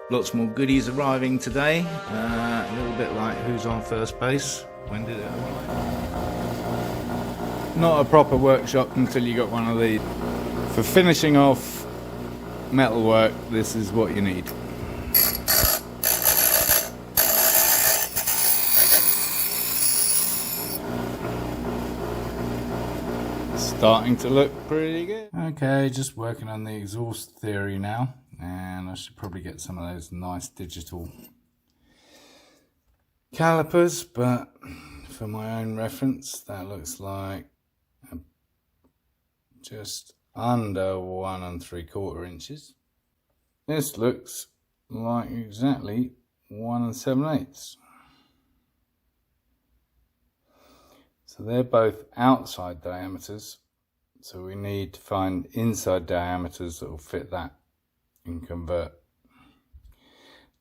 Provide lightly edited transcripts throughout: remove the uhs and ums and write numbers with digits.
Lots more goodies arriving today. A little bit like Who's on First Base. When did it arrive? Not a proper workshop until you got one of these. For finishing off metalwork, this is what you need. Starting to look pretty good. Okay, just working on the exhaust theory now, and I should probably get some of those nice digital calipers, but for my own reference, that looks like just under 1 3/4 inches. This looks like exactly 1 7/8. So they're both outside diameters. So we need to find inside diameters that will fit that and convert.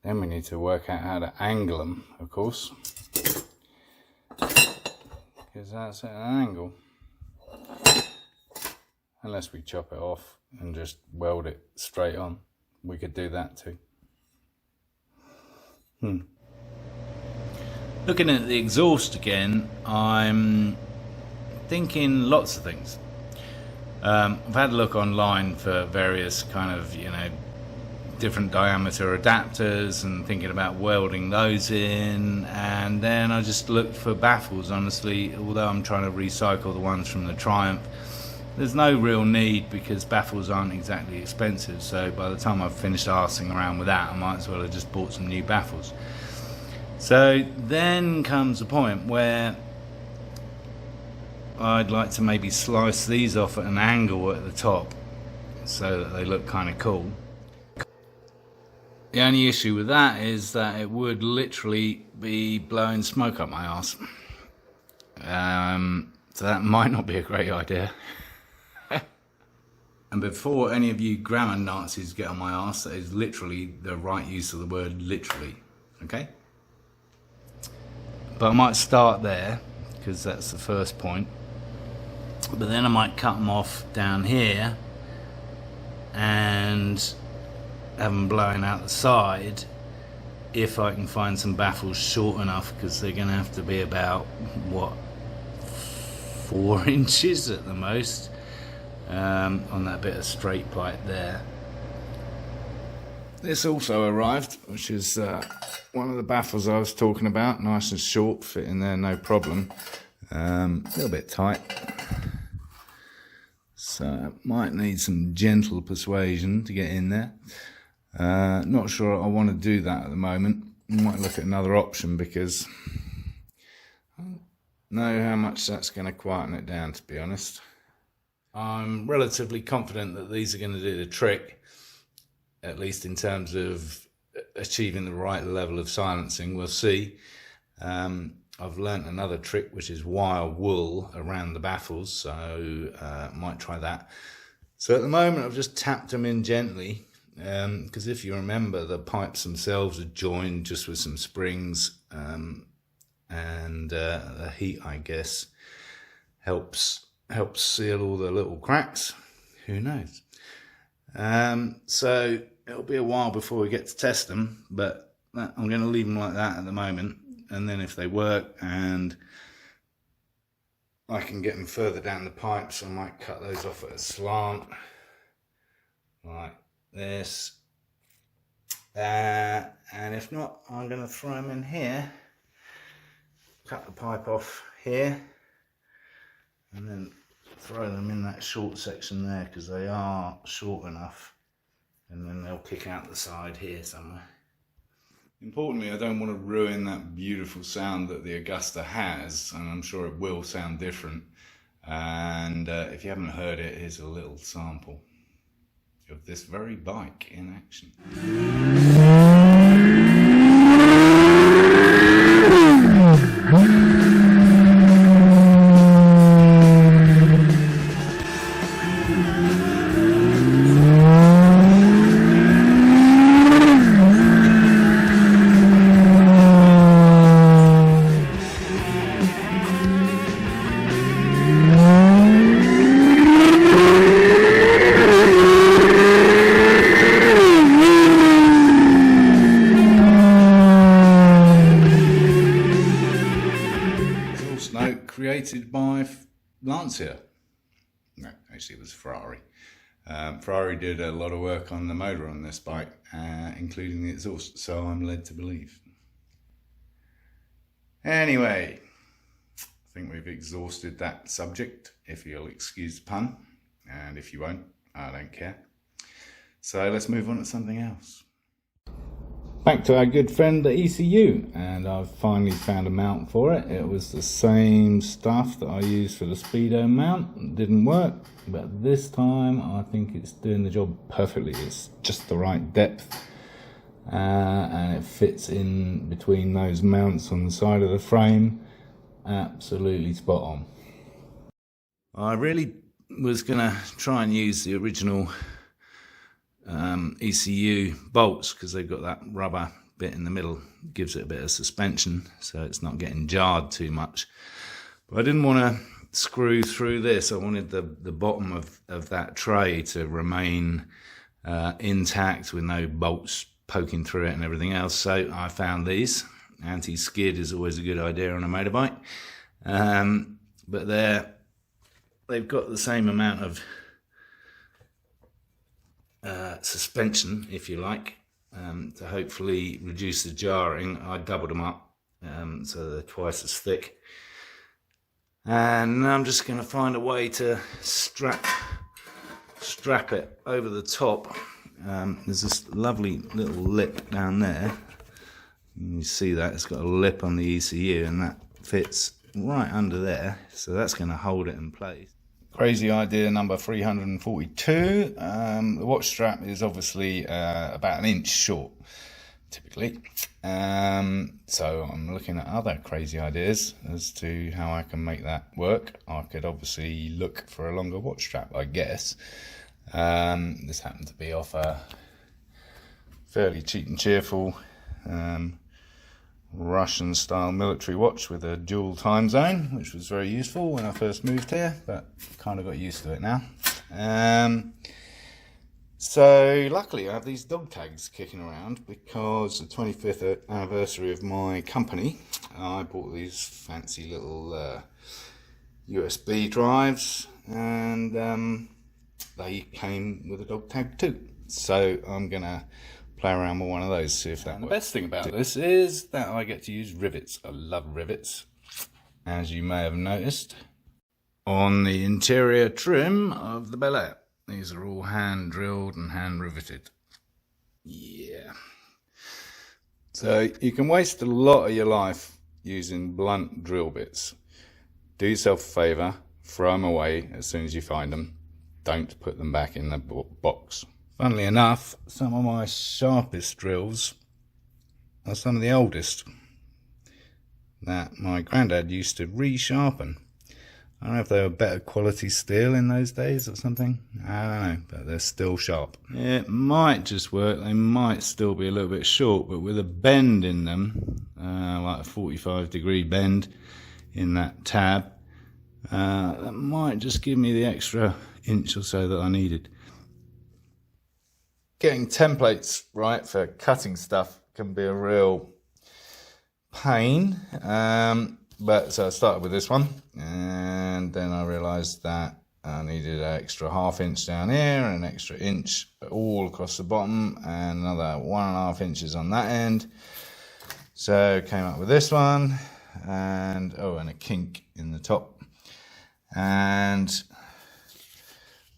Then we need to work out how to angle them, of course, because that's at an angle. Unless we chop it off and just weld it straight on, we could do that too. Looking at the exhaust again, I'm thinking lots of things. I've had a look online for various kind of, different diameter adapters and thinking about welding those in, and then I just looked for baffles. Honestly, although I'm trying to recycle the ones from the Triumph, there's no real need because baffles aren't exactly expensive, so by the time I've finished arsing around with that, I might as well have just bought some new baffles. So then comes a point where I'd like to maybe slice these off at an angle at the top so that they look kind of cool. The only issue with that is that it would literally be blowing smoke up my arse. So that might not be a great idea. And before any of you grammar Nazis get on my arse, that is literally the right use of the word literally, okay? But I might start there because that's the first point. But then I might cut them off down here and have them blowing out the side if I can find some baffles short enough, because they're going to have to be about, 4 inches at the most on that bit of straight pipe there. This also arrived, which is one of the baffles I was talking about. Nice and short, fit in there, no problem. A little bit tight. So it might need some gentle persuasion to get in there. Not sure I want to do that at the moment. I might look at another option because I don't know how much that's going to quieten it down, to be honest. I'm relatively confident that these are going to do the trick, at least in terms of achieving the right level of silencing. We'll see. I've learnt another trick, which is wire wool around the baffles, so might try that. So at the moment I've just tapped them in gently, because if you remember, the pipes themselves are joined just with some springs, and the heat, I guess, helps seal all the little cracks. Who knows? So it'll be a while before we get to test them, but I'm going to leave them like that at the moment. And then if they work and I can get them further down the pipes, I might cut those off at a slant like this. And if not, I'm going to throw them in here, cut the pipe off here, and then throw them in that short section there, because they are short enough, and then they'll kick out the side here somewhere. Importantly, I don't want to ruin that beautiful sound that the Agusta has, and I'm sure it will sound different. And if you haven't heard it, here's a little sample of this very bike in action. Lancia. No, actually it was Ferrari. Ferrari did a lot of work on the motor on this bike, including the exhaust, so I'm led to believe. Anyway, I think we've exhausted that subject, if you'll excuse the pun, and if you won't, I don't care. So let's move on to something else. Back to our good friend the ECU, and I've finally found a mount for it. It was the same stuff that I used for the Speedo mount. It didn't work, but this time I think it's doing the job perfectly. It's just the right depth, and it fits in between those mounts on the side of the frame. Absolutely spot on. I really was gonna try and use the original ECU bolts, because they've got that rubber bit in the middle, gives it a bit of suspension so it's not getting jarred too much. But I didn't want to screw through this. I wanted the bottom of that tray to remain intact with no bolts poking through it and everything else. So I found these. Anti-skid is always a good idea on a motorbike, but they've got the same amount of suspension, if you like, to hopefully reduce the jarring. I doubled them up so they're twice as thick, and I'm just going to find a way to strap it over the top. There's this lovely little lip down there. You see that it's got a lip on the ECU, and that fits right under there, so that's going to hold it in place. Crazy idea number 342. The watch strap is obviously about an inch short, typically. So I'm looking at other crazy ideas as to how I can make that work. I could obviously look for a longer watch strap, I guess. This happened to be off a fairly cheap and cheerful Russian style military watch with a dual time zone, which was very useful when I first moved here, but kind of got used to it now. So luckily I have these dog tags kicking around, because the 25th anniversary of my company, I bought these fancy little USB drives, and they came with a dog tag too. So I'm gonna play around with one of those, see if that works. The best thing about this is that I get to use rivets. I love rivets, as you may have noticed on the interior trim of the Bel Air. These are all hand drilled and hand riveted. Yeah. So you can waste a lot of your life using blunt drill bits. Do yourself a favour, throw them away as soon as you find them. Don't put them back in the box. Funnily enough, some of my sharpest drills are some of the oldest that my granddad used to re-sharpen. I don't know if they were better quality steel in those days or something. I don't know, but they're still sharp. It might just work. They might still be a little bit short, but with a bend in them, like a 45-degree bend in that tab, that might just give me the extra inch or so that I needed. Getting templates right for cutting stuff can be a real pain, but so I started with this one, and then I realized that I needed an extra ½ inch down here and an extra inch all across the bottom, and another 1.5 inches on that end. So came up with this one, and and a kink in the top, and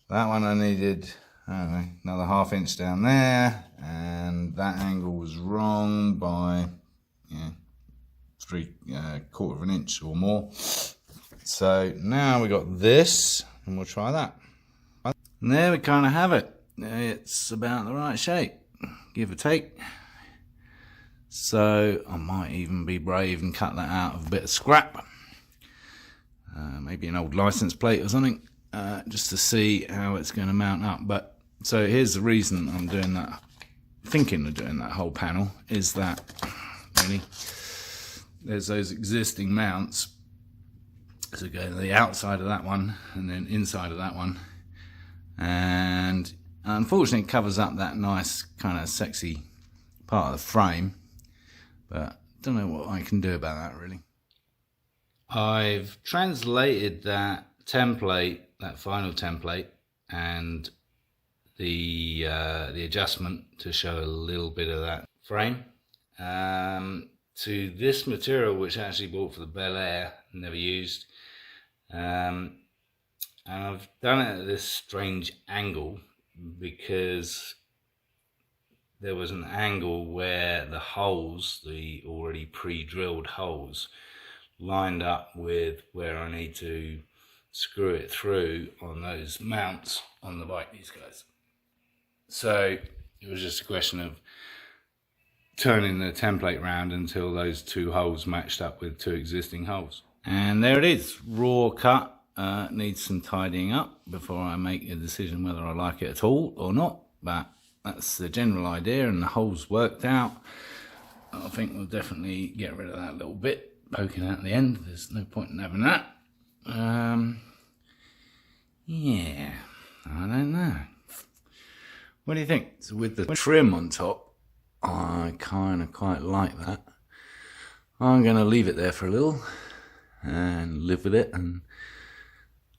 that one I needed, I don't know, another ½ inch down there, and that angle was wrong by 3/4 of an inch or more. So now we got this, and we'll try that. And there we kind of have it. It's about the right shape, give or take. So I might even be brave and cut that out of a bit of scrap, maybe an old license plate or something, just to see how it's going to mount up. But so here's the reason I'm doing that, thinking of doing that whole panel, is that really there's those existing mounts, so go to the outside of that one and then inside of that one, and unfortunately it covers up that nice kind of sexy part of the frame, but don't know what I can do about that really. I've translated that template, that final template, and the adjustment to show a little bit of that frame to this material, which I actually bought for the Bel Air, never used, and I've done it at this strange angle because there was an angle where the holes, the already pre-drilled holes, lined up with where I need to screw it through on those mounts on the bike, these guys. So it was just a question of turning the template round until those two holes matched up with two existing holes. And there it is, raw cut. Needs some tidying up before I make a decision whether I like it at all or not, but that's the general idea, and the holes worked out. I think we'll definitely get rid of that little bit poking out at the end. There's no point in having that. Yeah, I don't know. What do you think? So with the trim on top, I kind of quite like that. I'm going to leave it there for a little and live with it and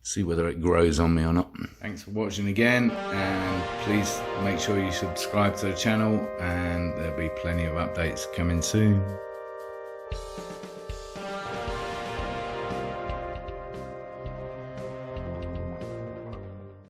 see whether it grows on me or not. Thanks for watching again, and please make sure you subscribe to the channel, and there'll be plenty of updates coming soon.